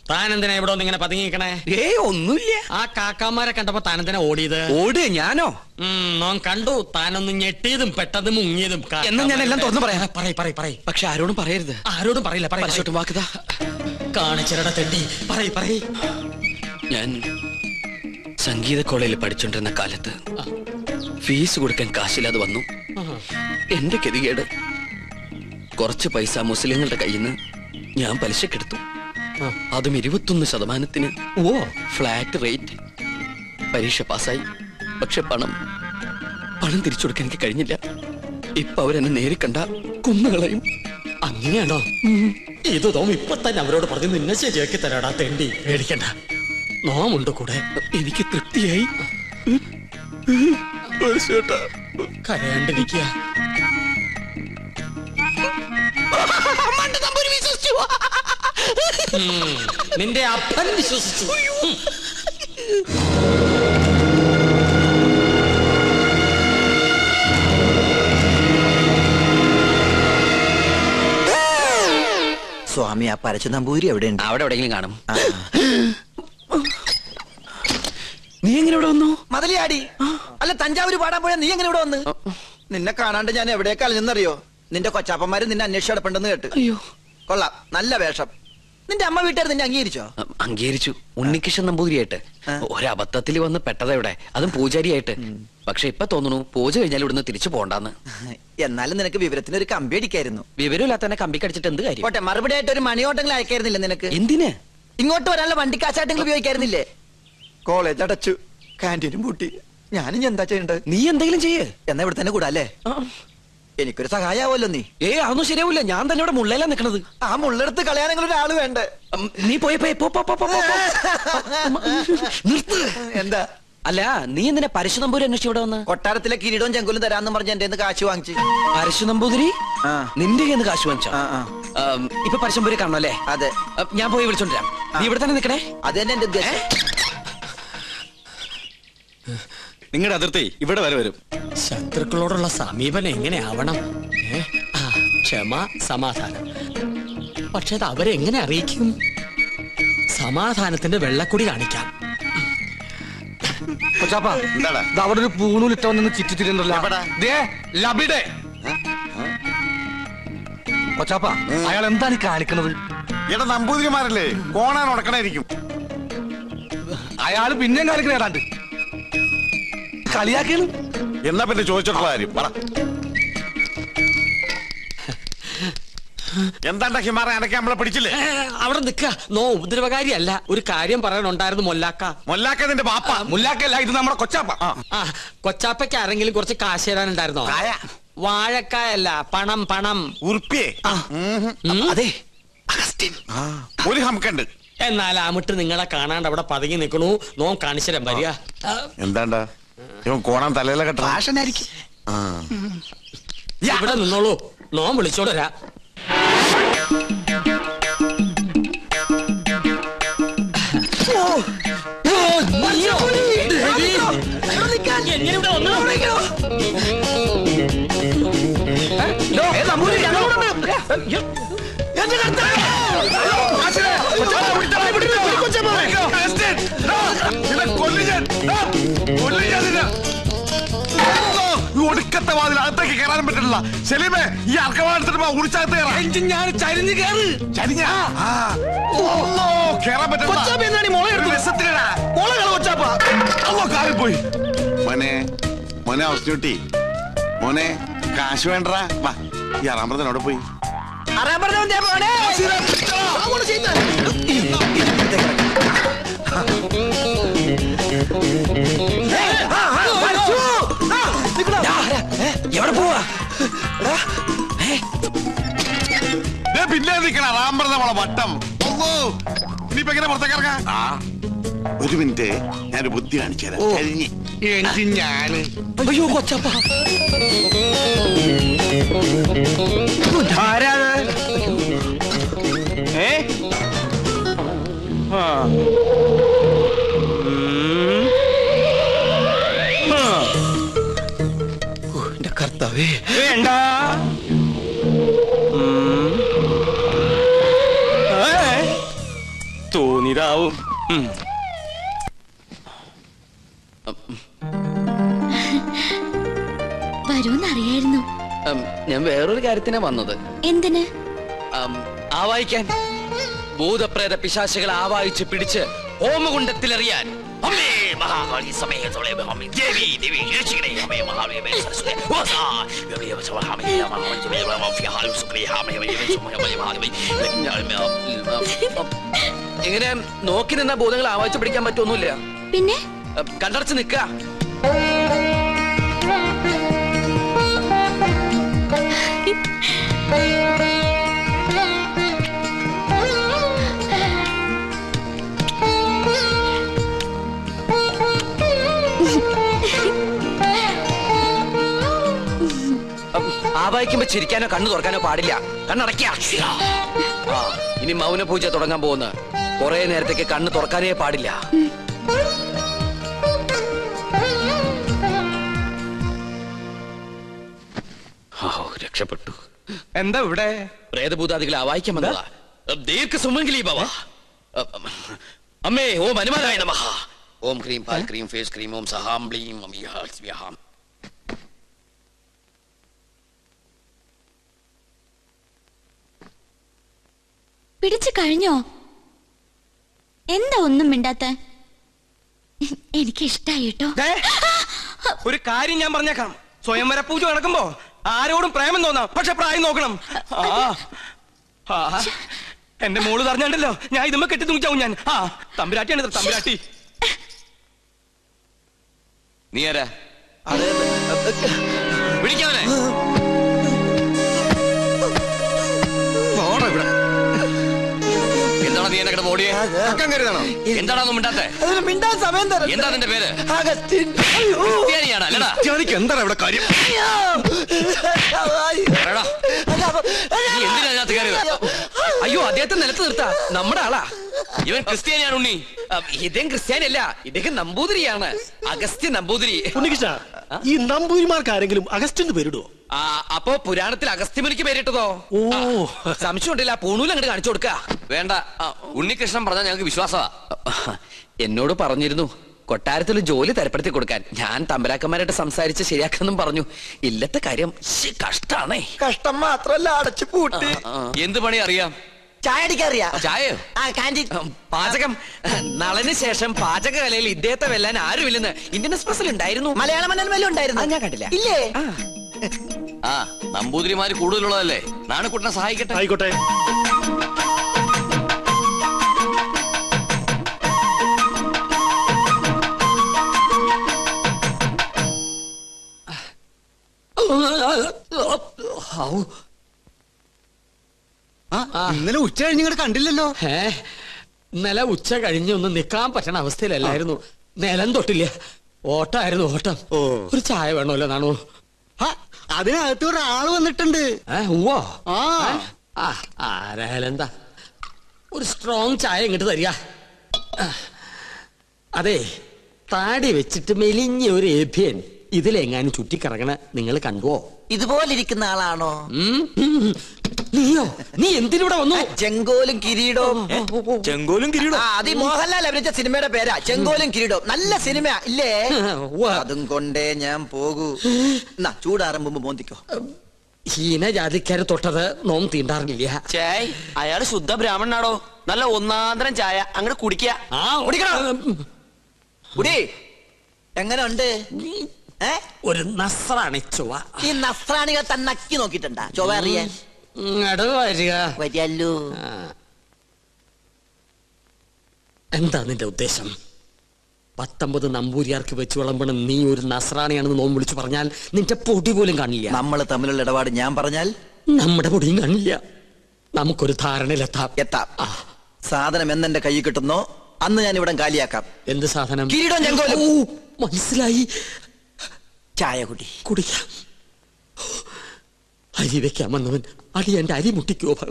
താനെന്തിനാ ഇവിടെ ഒന്ന് ഇങ്ങനെ പതുങ്ങിക്കണേ? ഒന്നുമില്ല. ആ കാക്കാമാരെ കണ്ടപ്പോ താനെന്തിനാ ഓടിയത്? ഓട് ഞാനോ? നോൻ കണ്ടു താനൊന്ന് ഞെട്ടിയതും പെട്ടതും മുങ്ങിയതും. എന്നാ ഞാൻ എല്ലാം തുറന്നു പറയാം. പറയ്. പക്ഷെ ആരോടും പറയരുത്. ആരോടും പറയില്ല. പരിശോട്ടും വാക്കുതാ കാണിച്ചിരട തെണ്ടി. പറയ്. ഞാൻ സംഗീത കോളേജിൽ പഠിച്ചോണ്ടിരുന്ന കാലത്ത് ഫീസ് കൊടുക്കാൻ കാശില്ലാതെ വന്നു. എന്റെ ഗതികേട് കുറച്ച് പൈസ മുസ്ലിങ്ങളുടെ കയ്യിൽ നിന്ന് ഞാൻ പലിശക്കെടുത്തു. അതും 21%. Flat rate. പരീക്ഷ പാസ്സായി. പക്ഷെ പണം തിരിച്ചു കൊടുക്കാൻ എനിക്ക് കഴിഞ്ഞില്ല. ഇപ്പൊ അവരെന്നെ നേരി കണ്ട കുന്നുകളയും. അങ്ങനെയാണോ? ഇത് തോം ഇപ്പൊ തന്നെ അവരോട് പറഞ്ഞു നിന്നെ ശരിയാക്കി തരാടാ തെണ്ടി. പേടിക്കണ്ട, നോമുണ്ട് കൂടെ. എനിക്ക് തൃപ്തിയായി. കരയാണ്ടിരിക്കുക. നിന്റെ അപ്പൻ വിശ്വസിച്ചു. സ്വാമി, ആ പരച്ചു നമ്പൂരി എവിടെയുണ്ട്? അവിടെ എവിടെയെങ്കിലും കാണും. നീ എങ്ങനെ ഇവിടെ വന്നു? മതലിയാടി. അല്ല, തഞ്ചാവൂര് പാടാൻ പോയാ നീ എങ്ങനെ ഇവിടെ വന്ന്? നിന്നെ കാണാണ്ട് ഞാൻ എവിടേക്ക് അലഞ്ഞെന്നറിയോ? നിന്റെ കൊച്ചാപ്പന്മാര് നിന്നെ അന്വേഷിച്ച് കിടപ്പുണ്ടെന്ന് കേട്ട്. അയ്യോ, കൊള്ളാം, നല്ല വേഷം. നിന്റെ അമ്മ വീട്ടുകാർ നിന്നെ അംഗീകരിച്ചോ? അംഗീകരിച്ചു. ഉണ്ണികൃഷ്ണൻ നമ്പൂതിരിയായിട്ട്. ഒരബദ്ധത്തിൽ വന്ന് പെട്ടതെവിടെ, അതും പൂജാരിയായിട്ട്. പക്ഷെ ഇപ്പൊ തോന്നുന്നു പൂജ കഴിഞ്ഞാൽ ഇവിടുന്ന് തിരിച്ചു പോണ്ടെന്ന്. എന്നാലും നിനക്ക് വിവരത്തിന് ഒരു കമ്പി അടിക്കായിരുന്നു. വിവരമില്ലാത്ത തന്നെ കമ്പി കടിച്ചിട്ട് എന്ത് കാര്യം? പോട്ടെ, മറുപടി ആയിട്ട് ഒരു മണിയോട്ടെങ്കിലും അയക്കായിരുന്നില്ല നിനക്ക്? എന്തിന്? ഇങ്ങോട്ട് വരാനുള്ള വണ്ടിക്കാശായിട്ടെങ്കിലും ഉപയോഗിക്കായിരുന്നില്ലേ? കോളേജ് അടച്ചു, കാന്റീനും പൂട്ടി. ഞാനും എന്താ ചെയ്യണ്ടത്? നീ എന്തെങ്കിലും ചെയ്യേ. എന്നാ ഇവിടെ തന്നെ കൂടാ അല്ലേ? എനിക്കൊരു സഹായാവല്ലോ നീ. അതൊന്നും ശരിയാവില്ല. ഞാൻ തന്നെ ഇവിടെ മുള്ളയിലാ നിക്കണത്. ആ മുള്ളെടുത്ത് കളയാനെങ്കിലും ഒരാള് വേണ്ടേ? നീ പോയി നിർത്ത്. എന്താ? അല്ല, നീ എന്തിനാ പരശു നമ്പൂരി അന്വേഷിച്ച് ഇവിടെ വന്ന്? കൊട്ടാരത്തിലെ കിരീടവും ചെങ്കുലും തരാന്ന് പറഞ്ഞ എന്റെ കാശ് വാങ്ങിച്ചു. പരശു നമ്പൂതിരി നിന്റെ കയ്യിൽ നിന്ന് കാശ് വാങ്ങിച്ചോ? ഇപ്പൊ പരശുനമ്പൂരി കാണണം അല്ലേ? അതെ. ഞാൻ പോയി വിളിച്ചോണ്ടിരാം. നീ ഇവിടെ തന്നെ നിക്കണേ. അത് തന്നെ എന്റെ ഉദ്ദേശം. നിങ്ങളുടെ അതിർത്തി ഇവിടെ വരെ വരും. ശത്രുക്കളോടുള്ള സമീപനം എങ്ങനെയാവണം? ക്ഷമ, സമാധാനം. പക്ഷെ അത് അവരെങ്ങനെ അറിയിക്കും? സമാധാനത്തിന്റെ വെള്ളക്കുടി കാണിക്കാം. അവിടെ ഒരു പൂണൂലിട്ടവന്ന് ചുറ്റിത്തിരുന്നല്ലോ. കൊച്ചാപ്പ, അയാൾ എന്താണ് ഈ കാണിക്കണത്? എടാ, നമ്പൂതിരിമാരല്ലേ, കോണാൻ ഉടക്കണായിരിക്കും. അയാള് പിന്നെയും കാണിക്കണ ഏതാണ്ട് കളിയാക്കിയാണ്. എന്നാ പിന്നെ ചോദിച്ചിട്ടുള്ള കാര്യം പറ. എന്താണ്ടാ ഹിമാറ, അനക്കെ നമ്മളെ പിടിച്ചില്ലേ? അവിടെ നിക്ക. നോ ഉപദ്രവകാരിയല്ല. ഒരു കാര്യം പറയാനുണ്ടായിരുന്നു. മൊല്ലാക്ക നിന്റെ പാപ്പ. മുല്ലാക്കല്ല, ഇത് നമ്മുടെ കൊച്ചാപ്പ. കൊച്ചാപ്പയ്ക്ക് ആരെങ്കിലും കുറച്ച് കാശ് തരാനുണ്ടായിരുന്നോ? വാഴക്കായല്ല, പണം. ഉറുപ്പിയേ? അതെ, ഒരു ഹംക്കുണ്ട്. എന്നാൽ അമിട്ട് നിങ്ങളെ കാണാണ്ട് അവിടെ പതുങ്ങി നിൽക്കണു. നോ കാണിച്ചരം വരിക. എന്താണ്ടാ ഇവൻ കോണാൻ തലയിലെ കെട്ടാ? ഇവിടെ നിന്നോളൂ, നോ വിളിച്ചോണ്ട് വരാ. ഒടുക്കത്തെ വാതിൽ അകത്തേക്ക് കയറാനും പറ്റില്ല. സെലീമേ, ഈ അർക്കവാടത്തിട്ട് ഉടിച്ചകത്ത് കയറാൻ പോയി. മോനെ അവസ്ഥ മോനെ, കാശ് വേണ്ടടാ. വാ, ഈ അറാമ്പറത്തിനോടെ പോയി. എവിടെ പോവാ? പിന്നെ നിക്കണ റാമ്പറ നമ്മളെ വട്ടം. ഇനിയിപ്പോ എങ്ങനെ പുറത്തേക്ക് ഇറങ്ങാം? ഒരു മിനിറ്റ്, ഞാനൊരു ബുദ്ധി കാണിച്ചു തരാം. ഞാന് അയ്യോ കൊച്ചപ്പ, എന്റെ കർത്താവേ. വേണ്ട, ഇനിതാവും. വരൂന്നറിയായിരുന്നു. ഞാൻ വേറൊരു കാര്യത്തിനാ വന്നത്. എന്തിന്? ആവായിക്കാൻ. ഭൂതപ്രേത പിശാചുകളെ ആവായിച്ച് പിടിച്ച് ഹോമകുണ്ടത്തിലെറിയാൻ. അമ്മേ മഹാകാളി സമേതോളെ അമ്മേ ദേവി ദേവി രക്ഷിക്കണേ അമ്മേ മഹാകാളി സരസ്വതി വാസാ ദേവി സവഹാമേ മഹാമഞ്ജമേ മഫിഹാലു സുബ്രിഹാമേ എങ്ങനെ നോക്കി നിന്ന ഭൂതങ്ങളെ ആവായിച്ച് പിടിക്കാൻ പറ്റൊന്നുമില്ല. പിന്നെ കണ്ടടച്ച് നിൽക്കുക. ആവായിക്കുമ്പോ ചിരിക്കാനോ കണ്ണു തുറക്കാനോ പാടില്ല. കണ്ണടയ്ക്ക. ഇനി മൗന പൂജ തുടങ്ങാൻ പോകുന്ന കുറെ നേരത്തേക്ക് കണ്ണ് തുറക്കാനേ പാടില്ല. രക്ഷപ്പെട്ടു. എന്താ ഇവിടെ? പ്രേതഭൂതാദികളെ ആവായിക്കാൻ വന്നതാ. ദീർഘ സുമംഗലി ഭവ. അമ്മേ ഓം ഹനുമാനായ നമഃ. ഓം ക്രീം പാൽ ക്രീം ഫേസ് ക്രീം ഓം സഹാം ബ്ലീം അമിഹാം. പിടിച്ചു കഴിഞ്ഞോ? എന്താ ഒന്നും മിണ്ടാത്ത? എനിക്ക് ഇഷ്ടായി കേട്ടോ. ഒരു കാര്യം ഞാൻ പറഞ്ഞേക്കാം. സ്വയംവര പൂജ നടക്കുമ്പോ ആരോടും പ്രേമം തോന്നാം, പക്ഷെ പ്രായം നോക്കണം. എന്റെ മോള് പറഞ്ഞാണ്ടല്ലോ ഞാൻ ഇതുമ്മ കെട്ടി തൂങ്ങിച്ചാവും ഞാൻ. തമ്പുരാട്ടിയാണ് തമ്പുരാട്ടി. നീ ആരാ? വിളിക്കാവനെ. എന്താണ് നീ എന്നെ ഓടിയേ? എന്താണോ മിണ്ടാത്തെ? മിണ്ടാൻ സമയം തരാം. എന്താ നിന്റെ പേര്? അഗസ്റ്റിൻ. ക്രിസ്ത്യാനിയാണ് അല്ലടാ? എന്താണ് ഇവിടെ കാര്യം? നീ എന്തിനാ അതിനകത്ത് കയറിയത്? അയ്യോ അദ്ദേഹത്തെ നിലത്ത് നിർത്താ. നമ്മുടെ ആളാ. ഇവൻ ക്രിസ്ത്യാനിയാണ് ഉണ്ണി. ഇദ്ദേഹം ക്രിസ്ത്യാനിയല്ല, ഇദ്ദേഹം നമ്പൂതിരിയാണ്. അഗസ്ത്യ നമ്പൂതിരി. ഉണ്ണികൃഷ്ണ, ഈ നമ്പൂതിരിമാർക്ക് ആരെങ്കിലും അഗസ്റ്റിന് പേരിടുവോ? അപ്പോ പുരാണത്തിൽ അഗസ്ത്യമുനിക്ക് പേരിട്ടതോ? ഓ, സംശയം ഉണ്ടല്ല. പൂണൂൽ അങ്ങോട്ട് കാണിച്ചു കൊടുക്ക. വേണ്ട, ഉണ്ണികൃഷ്ണൻ പറഞ്ഞാൽ ഞങ്ങൾക്ക് വിശ്വാസമാ. എന്നോട് പറഞ്ഞിരുന്നു കൊട്ടാരത്തിൽ ജോലി തരപ്പെടുത്തി കൊടുക്കാൻ. ഞാൻ തമ്പരാക്കന്മാരായിട്ട് സംസാരിച്ച് ശരിയാക്കാന്നും പറഞ്ഞു. ഇല്ലത്തെ കാര്യം കഷ്ടാണേ. കഷ്ടം മാത്രല്ല, അടച്ചു പൂട്ടി. എന്ത് പണി അറിയാം? ചായ അടിക്കറിയാ? ചായയോ? പാചകം. നളന് ശേഷം പാചകകലയിൽ ഇദ്ദേഹത്തെ വെല്ലാൻ ആരുമില്ലെന്ന് ഇന്ത്യൻ എക്സ്പ്രസിൽ ഉണ്ടായിരുന്നു. മലയാള മനോരമയിലും ഉണ്ടായിരുന്നു. ഞാൻ കണ്ടില്ല. ഇല്ലേ? നമ്പൂതിരിമാര് കൂടുതലുള്ളതല്ലേ. നാണക്കുട്ടനെ സഹായിക്കട്ടെ. ആയിക്കോട്ടെ. ഇന്നലെ ഉച്ച കഴിഞ്ഞ് ഇങ്ങോട്ട് കണ്ടില്ലല്ലോ. ഇന്നലെ ഉച്ച കഴിഞ്ഞ് ഒന്ന് നിക്കാൻ പറ്റണ അവസ്ഥയിലല്ലായിരുന്നു. നിലം തൊട്ടില്ല. ഓട്ടായിരുന്നു ഓട്ടം. ഒരു ചായ വേണമല്ലോ നാണു? അതിനകത്ത് ഒരാള് വന്നിട്ടുണ്ട്. ഉവ്വോ? ആരായാലും എന്താ, ഒരു സ്ട്രോങ് ചായ ഇങ്ങോട്ട് തരിക. അതെ, താടി വെച്ചിട്ട് മെലിഞ്ഞ ഒരു ഏഭ്യൻ ഇതിലെങ്ങാനും ചുറ്റിക്കറങ്ങണ നിങ്ങൾ കണ്ടുവോ? ഇതുപോലിരിക്കുന്ന ആളാണോ? നീയോ? നീ എന്തിനൂടെ വന്നു? ചെങ്കോലും കിരീടവും. ചെങ്കോലും കിരീടവും. അത് മോഹൻലാൽ അഭിനയിച്ച സിനിമയുടെ പേരാ, ചെങ്കോലും കിരീടവും. നല്ല സിനിമ ഇല്ലേ? അതും കൊണ്ടേ ഞാൻ പോകൂ. ചൂടാറുമ്പോ മോന്തിക്കോ. ഹീനജാതിക്കാര് തൊട്ടത് നോം തീണ്ടാറില്ല. ചേയ്, അയാള് ശുദ്ധ ബ്രാഹ്മണനാടോ. നല്ല ഒന്നാന്തരം ചായ അങ്ങോട്ട് കുടിക്ക. കുടി. എങ്ങനെ ഉണ്ട്? ഒരു നസ്രാണി ചൊവ്വ. ഈ നസ്രാണികൾ തന്നക്കി നോക്കിട്ടുണ്ടാ ചൊവ്വ അറിയാൻ? വരികല്ലോ. എന്താ നിന്റെ ഉദ്ദേശം? 19 നമ്പൂരിയാർക്ക് വെച്ച് വിളമ്പണം നീ ഒരു നസ്രാണിയാണെന്ന് നോം വിളിച്ചു പറഞ്ഞാൽ നിന്റെ പൊടി പോലും കാണില്ല. നമ്മൾ തമ്മിലുള്ള ഇടപാട് ഞാൻ പറഞ്ഞാൽ നമ്മുടെ പൊടിയും കാണില്ല. നമുക്കൊരു ധാരണയിലെത്താം. സാധനം എന്നെന്റെ കൈ കിട്ടുന്നോ അന്ന് ഞാൻ ഇവിടെ കാലിയാക്കാം. എന്ത് സാധനം? കിരീടം ചെങ്കോലും. മനസ്സിലായി. ചായ കുടിക്കാം. അരി വെക്കാമെന്നവൻ അടി എന്റെ അരി മുട്ടിക്കോ?